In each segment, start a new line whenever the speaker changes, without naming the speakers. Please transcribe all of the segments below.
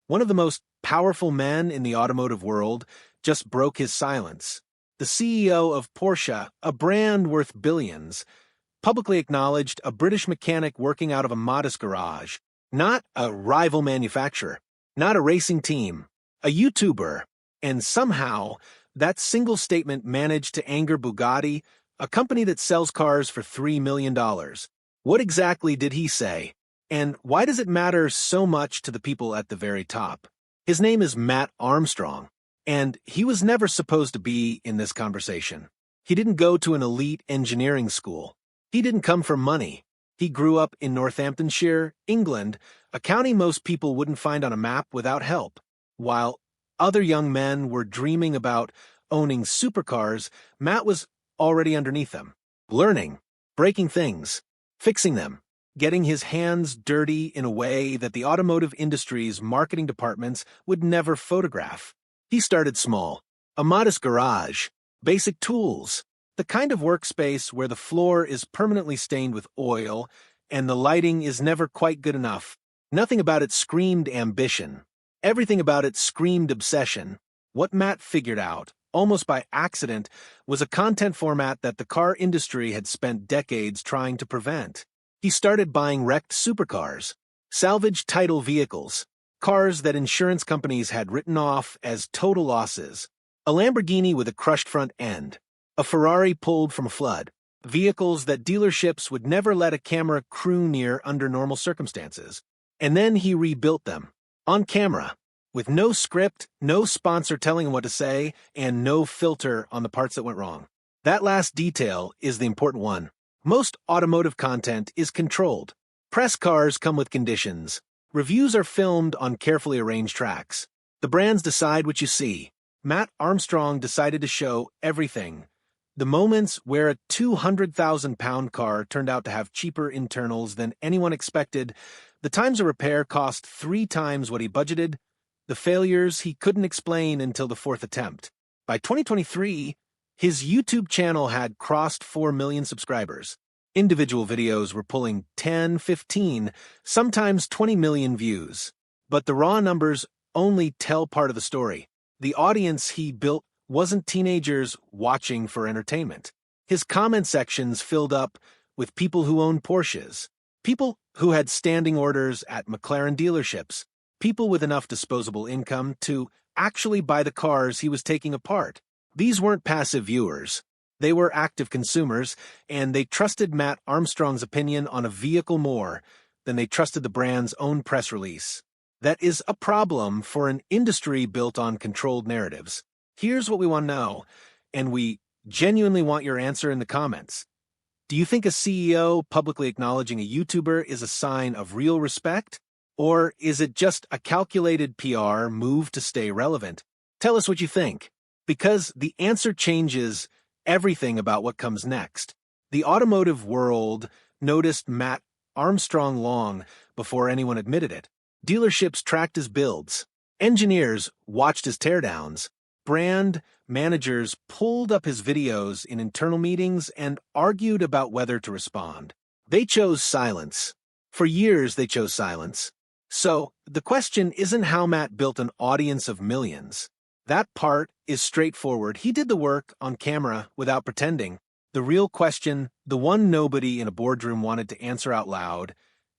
One of the most powerful men in the automotive world just broke his silence. The CEO of Porsche, a brand worth billions, publicly acknowledged a British mechanic working out of a modest garage, not a rival manufacturer, not a racing team, a YouTuber, and somehow that single statement managed to anger Bugatti, a company that sells cars for $3 million. What exactly did he say? And why does it matter so much to the people at the very top? His name is Matt Armstrong, and he was never supposed to be in this conversation. He didn't go to an elite engineering school. He didn't come from money. He grew up in Northamptonshire, England, a county most people wouldn't find on a map without help. While other young men were dreaming about owning supercars, Matt was already underneath them, learning, breaking things, fixing them, getting his hands dirty in a way that the automotive industry's marketing departments would never photograph. He started small, a modest garage, basic tools, the kind of workspace where the floor is permanently stained with oil and the lighting is never quite good enough. Nothing about it screamed ambition. Everything about it screamed obsession. What Matt figured out, almost by accident, was a content format that the car industry had spent decades trying to prevent. He started buying wrecked supercars, salvage title vehicles, cars that insurance companies had written off as total losses, a Lamborghini with a crushed front end, a Ferrari pulled from a flood, vehicles that dealerships would never let a camera crew near under normal circumstances. And then he rebuilt them, on camera, with no script, no sponsor telling him what to say, and no filter on the parts that went wrong. That last detail is the important one. Most automotive content is controlled. Press cars come with conditions. Reviews are filmed on carefully arranged tracks. The brands decide what you see. Matt Armstrong decided to show everything. The moments where a 200,000-pound car turned out to have cheaper internals than anyone expected, the times a repair cost 3 times what he budgeted, the failures he couldn't explain until the 4th attempt. By 2023, his YouTube channel had crossed 4 million subscribers. Individual videos were pulling 10, 15, sometimes 20 million views. But the raw numbers only tell part of the story. The audience he built wasn't teenagers watching for entertainment. His comment sections filled up with people who owned Porsches, people who had standing orders at McLaren dealerships, people with enough disposable income to actually buy the cars he was taking apart. These weren't passive viewers. They were active consumers, and they trusted Matt Armstrong's opinion on a vehicle more than they trusted the brand's own press release. That is a problem for an industry built on controlled narratives. Here's what we want to know, and we genuinely want your answer in the comments. Do you think a CEO publicly acknowledging a YouTuber is a sign of real respect? Or is it just a calculated PR move to stay relevant? Tell us what you think, because the answer changes everything about what comes next. The automotive world noticed Matt Armstrong long before anyone admitted it. Dealerships tracked his builds. Engineers watched his teardowns. Brand managers pulled up his videos in internal meetings and argued about whether to respond. They chose silence. For years, they chose silence. So, the question isn't how Matt built an audience of millions. That part is straightforward. He did the work on camera without pretending. The real question, the one nobody in a boardroom wanted to answer out loud,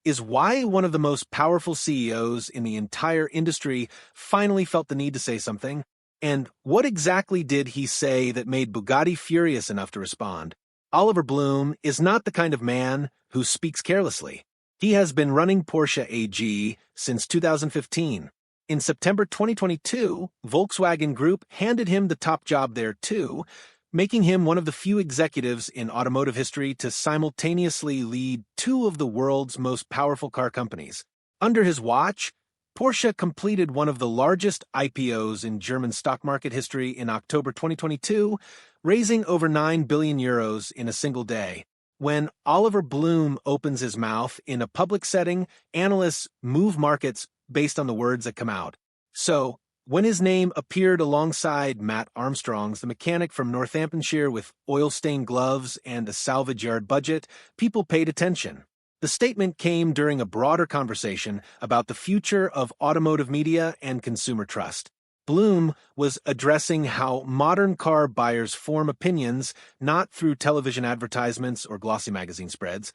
is why one of the most powerful CEOs in the entire industry finally felt the need to say something. And what exactly did he say that made Bugatti furious enough to respond? Oliver Blume is not the kind of man who speaks carelessly. He has been running Porsche AG since 2015. In September 2022, Volkswagen Group handed him the top job there too, making him one of the few executives in automotive history to simultaneously lead 2 of the world's most powerful car companies. Under his watch, Porsche completed one of the largest IPOs in German stock market history in October 2022, raising over 9 billion euros in a single day. When Oliver Blume opens his mouth in a public setting, analysts move markets based on the words that come out. So, when his name appeared alongside Matt Armstrong's, the mechanic from Northamptonshire with oil-stained gloves and a salvage yard budget, people paid attention. The statement came during a broader conversation about the future of automotive media and consumer trust. Blume was addressing how modern car buyers form opinions not through television advertisements or glossy magazine spreads,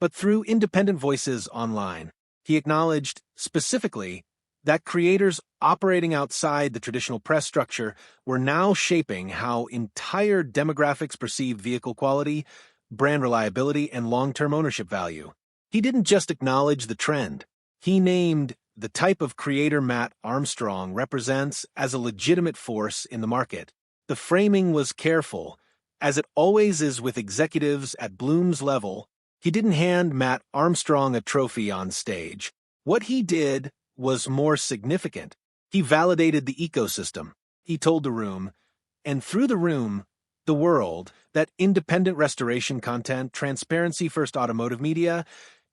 but through independent voices online. He acknowledged, specifically, that creators operating outside the traditional press structure were now shaping how entire demographics perceive vehicle quality, brand reliability, and long-term ownership value. He didn't just acknowledge the trend. He named the type of creator Matt Armstrong represents as a legitimate force in the market. The framing was careful. As it always is with executives at Blume's level, he didn't hand Matt Armstrong a trophy on stage. What he did was more significant. He validated the ecosystem. He told the room, and through the room, the world, that independent restoration content, transparency-first automotive media,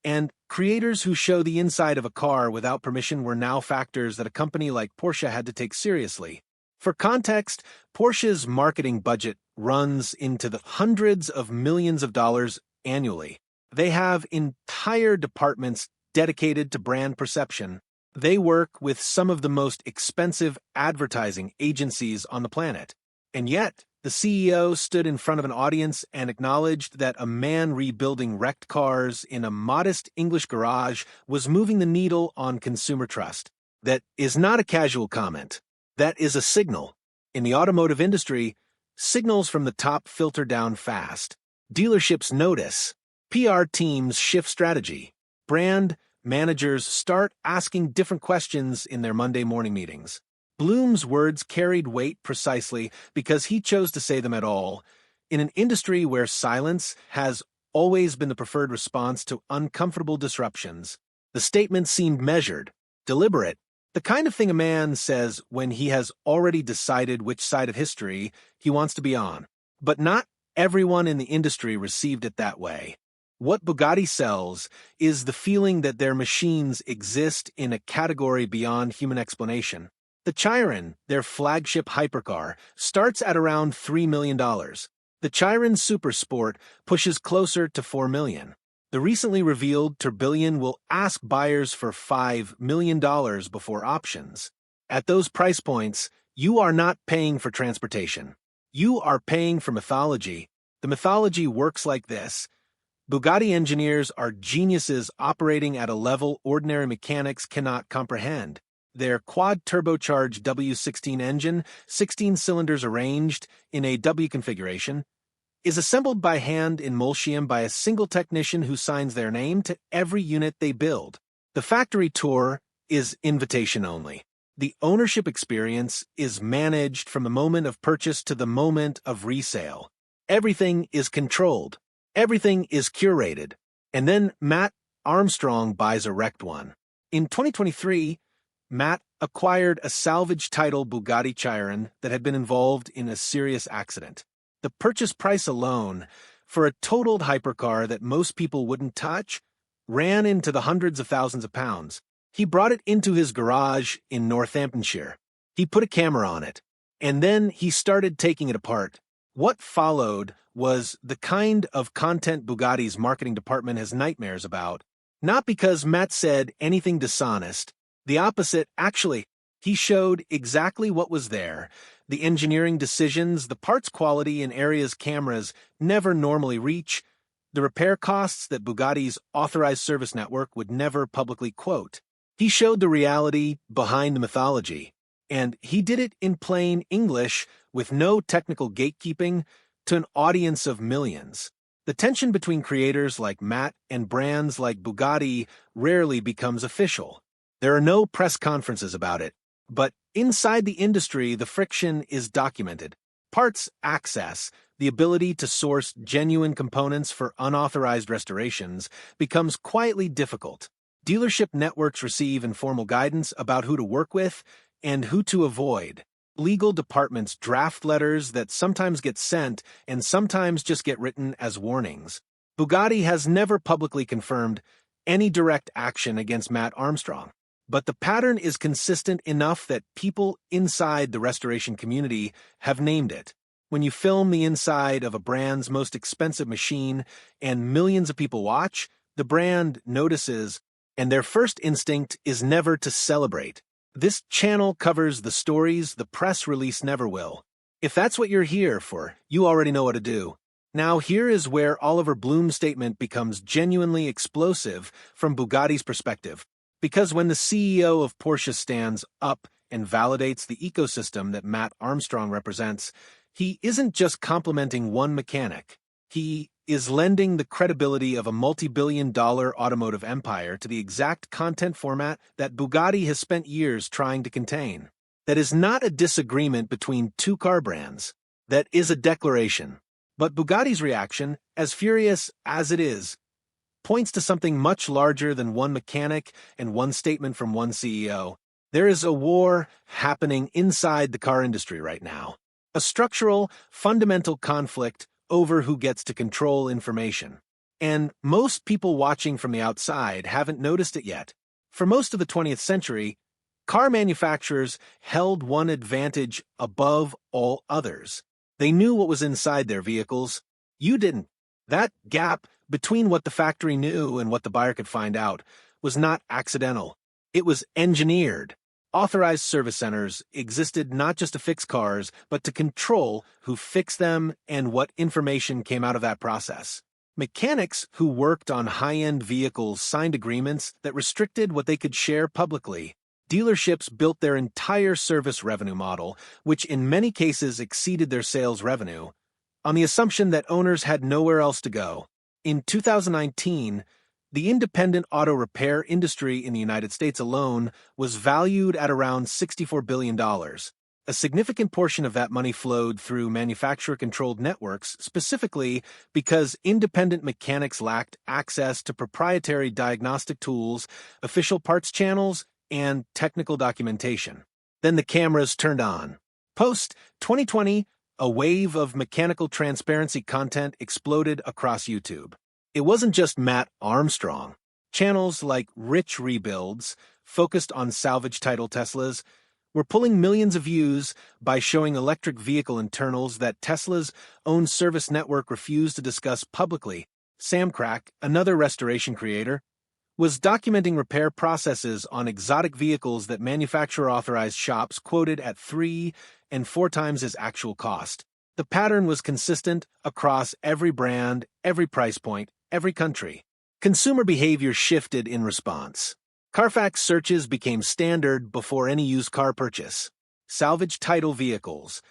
and creators who show the inside of a car without permission were now factors that a company like Porsche had to take seriously. For context, Porsche's marketing budget runs into the hundreds of millions of dollars annually. They have entire departments dedicated to brand perception. They work with some of the most expensive advertising agencies on the planet. And yet, the CEO stood in front of an audience and acknowledged that a man rebuilding wrecked cars in a modest English garage was moving the needle on consumer trust. That is not a casual comment. That is a signal. In the automotive industry, signals from the top filter down fast. Dealerships notice. PR teams shift strategy. Brand managers start asking different questions in their Monday morning meetings. Blume's words carried weight precisely because he chose to say them at all. In an industry where silence has always been the preferred response to uncomfortable disruptions, the statement seemed measured, deliberate, the kind of thing a man says when he has already decided which side of history he wants to be on. But not everyone in the industry received it that way. What Bugatti sells is the feeling that their machines exist in a category beyond human explanation. The Chiron, their flagship hypercar, starts at around $3 million. The Chiron Super Sport pushes closer to $4 million. The recently revealed Tourbillon will ask buyers for $5 million before options. At those price points, you are not paying for transportation. You are paying for mythology. The mythology works like this. Bugatti engineers are geniuses operating at a level ordinary mechanics cannot comprehend. Their quad-turbocharged W16 engine, 16 cylinders arranged in a W configuration, is assembled by hand in Molsheim by a single technician who signs their name to every unit they build. The factory tour is invitation only. The ownership experience is managed from the moment of purchase to the moment of resale. Everything is controlled. Everything is curated. And then Matt Armstrong buys a wrecked one. In 2023, Matt acquired a salvage title Bugatti Chiron that had been involved in a serious accident. The purchase price alone, for a totaled hypercar that most people wouldn't touch, ran into the hundreds of thousands of pounds. He brought it into his garage in Northamptonshire. He put a camera on it, and then he started taking it apart. What followed was the kind of content Bugatti's marketing department has nightmares about. Not because Matt said anything dishonest. The opposite, actually. He showed exactly what was there. The engineering decisions, the parts quality in areas cameras never normally reach, the repair costs that Bugatti's authorized service network would never publicly quote. He showed the reality behind the mythology, and he did it in plain English with no technical gatekeeping to an audience of millions. The tension between creators like Matt and brands like Bugatti rarely becomes official. There are no press conferences about it, but inside the industry, the friction is documented. Parts access, the ability to source genuine components for unauthorized restorations, becomes quietly difficult. Dealership networks receive informal guidance about who to work with and who to avoid. Legal departments draft letters that sometimes get sent and sometimes just get written as warnings. Bugatti has never publicly confirmed any direct action against Matt Armstrong. But the pattern is consistent enough that people inside the restoration community have named it. When you film the inside of a brand's most expensive machine and millions of people watch, The brand notices, and their first instinct is never to celebrate. This channel covers the stories the press release never will. If that's what you're here for, you already know what to do. Now here is where Oliver Blume's statement becomes genuinely explosive from Bugatti's perspective. Because when the CEO of Porsche stands up and validates the ecosystem that Matt Armstrong represents, he isn't just complimenting one mechanic. He is lending the credibility of a multi-billion-dollar automotive empire to the exact content format that Bugatti has spent years trying to contain. That is not a disagreement between two car brands. That is a declaration. But Bugatti's reaction, as furious as it is, points to something much larger than one mechanic and one statement from one CEO. There is a war happening inside the car industry right now. A structural, fundamental conflict over who gets to control information. And most people watching from the outside haven't noticed it yet. For most of the 20th century, car manufacturers held one advantage above all others. They knew what was inside their vehicles. You didn't. That gap between what the factory knew and what the buyer could find out was not accidental. It was engineered. Authorized service centers existed not just to fix cars, but to control who fixed them and what information came out of that process. Mechanics who worked on high-end vehicles signed agreements that restricted what they could share publicly. Dealerships built their entire service revenue model, which in many cases exceeded their sales revenue, on the assumption that owners had nowhere else to go. In 2019, the independent auto repair industry in the United States alone was valued at around $64 billion. A significant portion of that money flowed through manufacturer-controlled networks, specifically because independent mechanics lacked access to proprietary diagnostic tools, official parts channels, and technical documentation. Then the cameras turned on. Post-2020, a wave of mechanical transparency content exploded across YouTube. It wasn't just Matt Armstrong. Channels like Rich Rebuilds, focused on salvage title Teslas, were pulling millions of views by showing electric vehicle internals that Tesla's own service network refused to discuss publicly. Sam Crack, another restoration creator, was documenting repair processes on exotic vehicles that manufacturer-authorized shops quoted at 3 and 4 times his actual cost. The pattern was consistent across every brand, every price point, every country. Consumer behavior shifted in response. Carfax searches became standard before any used car purchase. Salvage title vehicles,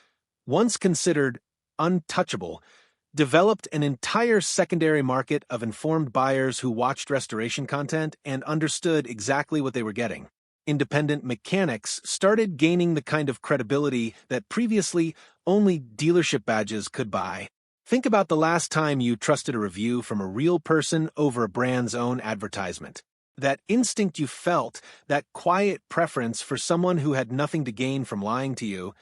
once considered untouchable, developed an entire secondary market of informed buyers who watched restoration content and understood exactly what they were getting. Independent mechanics started gaining the kind of credibility that previously only dealership badges could buy. Think about the last time you trusted a review from a real person over a brand's own advertisement. That instinct you felt, that quiet preference for someone who had nothing to gain from lying to you,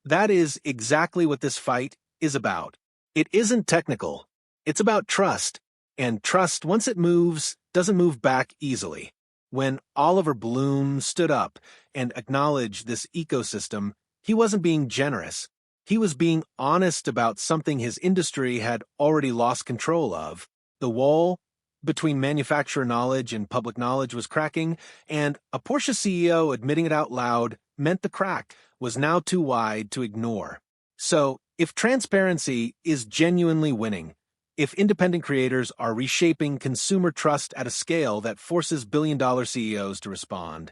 that is exactly what this fight is about. It isn't technical. It's about trust. And trust, once it moves, doesn't move back easily. When Oliver Blume stood up and acknowledged this ecosystem, he wasn't being generous. He was being honest about something his industry had already lost control of. The wall between manufacturer knowledge and public knowledge was cracking, and a Porsche CEO admitting it out loud meant the crack was now too wide to ignore. So, if transparency is genuinely winning, if independent creators are reshaping consumer trust at a scale that forces billion-dollar CEOs to respond,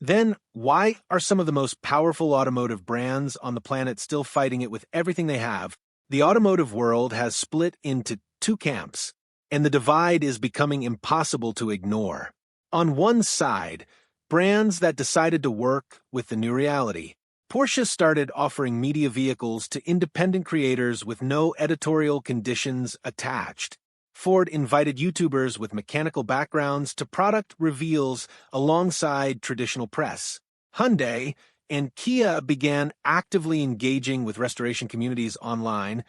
then why are some of the most powerful automotive brands on the planet still fighting it with everything they have? The automotive world has split into two camps, and the divide is becoming impossible to ignore. On one side, brands that decided to work with the new reality. Porsche started offering media vehicles to independent creators with no editorial conditions attached. Ford invited YouTubers with mechanical backgrounds to product reveals alongside traditional press. Hyundai and Kia began actively engaging with restoration communities online,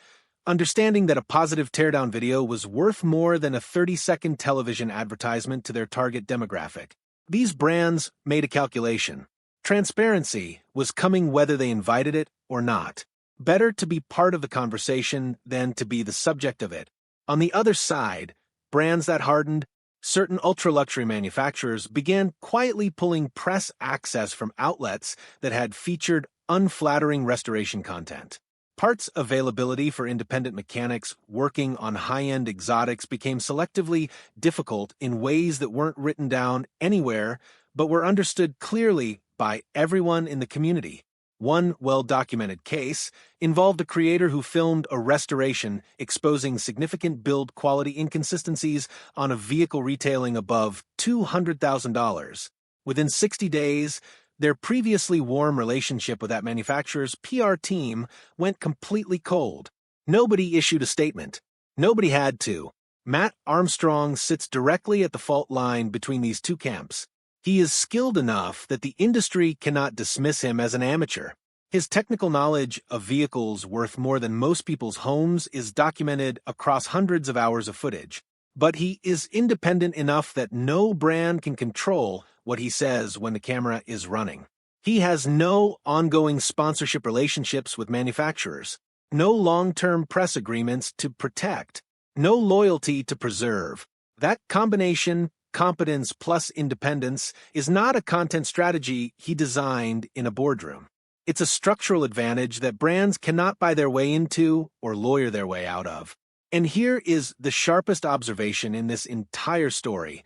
understanding that a positive teardown video was worth more than a 30-second television advertisement to their target demographic. These brands made a calculation. Transparency was coming whether they invited it or not. Better to be part of the conversation than to be the subject of it. On the other side, brands that hardened, Certain ultra-luxury manufacturers began quietly pulling press access from outlets that had featured unflattering restoration content. Parts availability for independent mechanics working on high-end exotics became selectively difficult in ways that weren't written down anywhere but were understood clearly by everyone in the community. One well-documented case involved a creator who filmed a restoration exposing significant build quality inconsistencies on a vehicle retailing above $200,000. Within 60 days, their previously warm relationship with that manufacturer's PR team went completely cold. Nobody issued a statement. Nobody had to. Matt Armstrong sits directly at the fault line between these two camps. He is skilled enough that the industry cannot dismiss him as an amateur. His technical knowledge of vehicles worth more than most people's homes is documented across hundreds of hours of footage. But he is independent enough that no brand can control what he says when the camera is running. He has no ongoing sponsorship relationships with manufacturers, no long-term press agreements to protect, no loyalty to preserve. That combination, competence plus independence, is not a content strategy he designed in a boardroom. It's a structural advantage that brands cannot buy their way into or lawyer their way out of. And here is the sharpest observation in this entire story.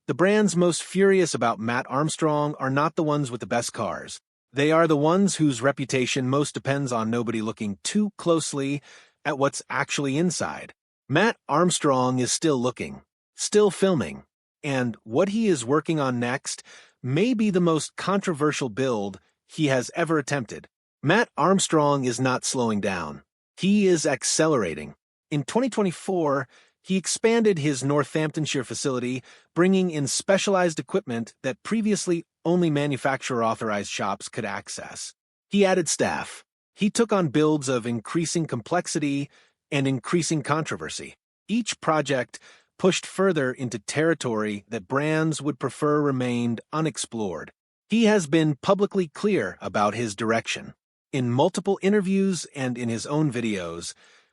The brands most furious about Matt Armstrong are not the ones with the best cars. They are the ones whose reputation most depends on nobody looking too closely at what's actually inside. Matt Armstrong is still looking, still filming, and what he is working on next may be the most controversial build he has ever attempted. Matt Armstrong is not slowing down. He is accelerating. In 2024, he expanded his Northamptonshire facility, bringing in specialized equipment that previously only manufacturer-authorized shops could access. He added staff. He took on builds of increasing complexity and increasing controversy. Each project pushed further into territory that brands would prefer remained unexplored. He has been publicly clear about his direction. In multiple interviews and in his own videos,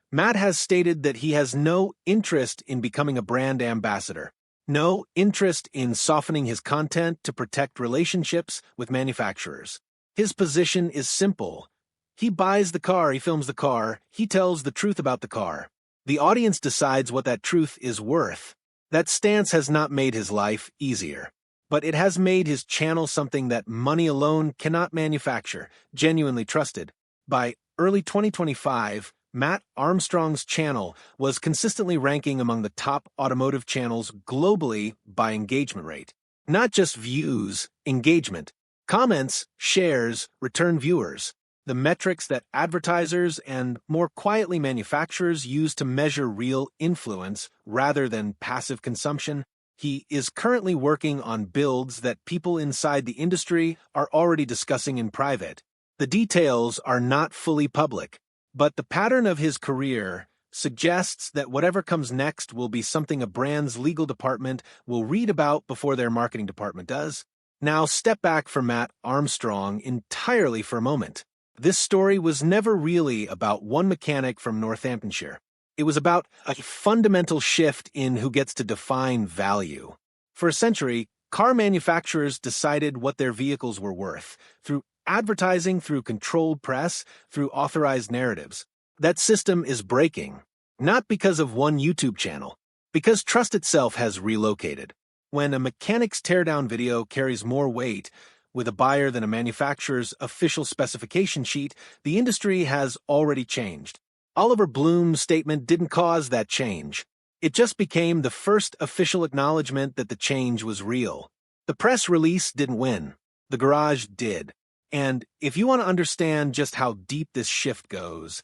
Matt has stated that he has no interest in becoming a brand ambassador, no interest in softening his content to protect relationships with manufacturers. His position is simple. He buys the car, he films the car, he tells the truth about the car. The audience decides what that truth is worth. That stance has not made his life easier, but it has made his channel something that money alone cannot manufacture, genuinely trusted. By early 2025, Matt Armstrong's channel was consistently ranking among the top automotive channels globally by engagement rate. Not just views, engagement. Comments, shares, return viewers. The metrics that advertisers and, more quietly, manufacturers use to measure real influence rather than passive consumption. He is currently working on builds that people inside the industry are already discussing in private. The details are not fully public, but the pattern of his career suggests that whatever comes next will be something a brand's legal department will read about before their marketing department does. Now step back from Matt Armstrong entirely for a moment. This story was never really about one mechanic from Northamptonshire. It was about a fundamental shift in who gets to define value. For a century, car manufacturers decided what their vehicles were worth, through advertising, through controlled press, through authorized narratives. That system is breaking, not because of one YouTube channel, because trust itself has relocated. When a mechanic's teardown video carries more weight with a buyer than a manufacturer's official specification sheet, the industry has already changed. Oliver Blume's statement didn't cause that change. It just became the first official acknowledgement that the change was real. The press release didn't win. The garage did. And if you want to understand just how deep this shift goes,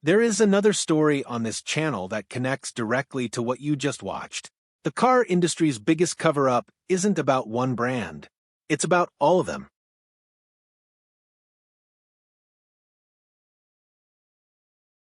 there is another story on this channel that connects directly to what you just watched. The car industry's biggest cover-up isn't about one brand. It's about all of them.